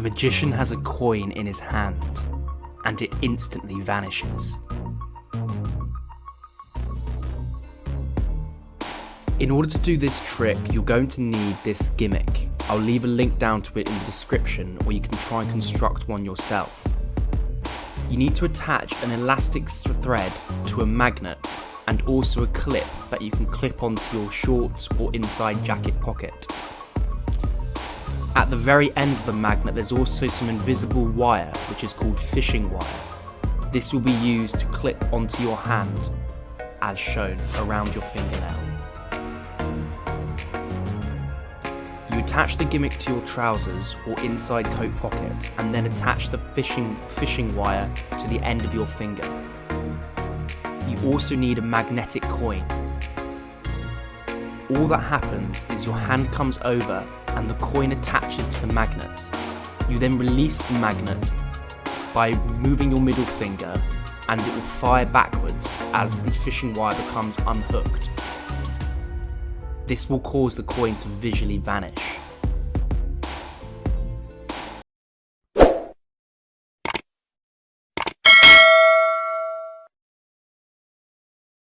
magician has a coin in his hand, and it instantly vanishes. In order to do this trick, you're going to need this gimmick. I'll leave a link down to it in the description, or you can try and construct one yourself. You need to attach an elastic thread to a magnet and also a clip that you can clip onto your shorts or inside jacket pocket. At the very end of the magnet there's also some invisible wire which is called fishing wire. This will be used to clip onto your hand as shown around your fingernail. You attach the gimmick to your trousers or inside coat pocket and then attach the fishing wire to the end of your finger. You also need a magnetic coin. All that happens is your hand comes over and the coin attaches to the magnet. You then release the magnet by moving your middle finger and it will fire backwards as the fishing wire becomes unhooked. This will cause the coin to visually vanish.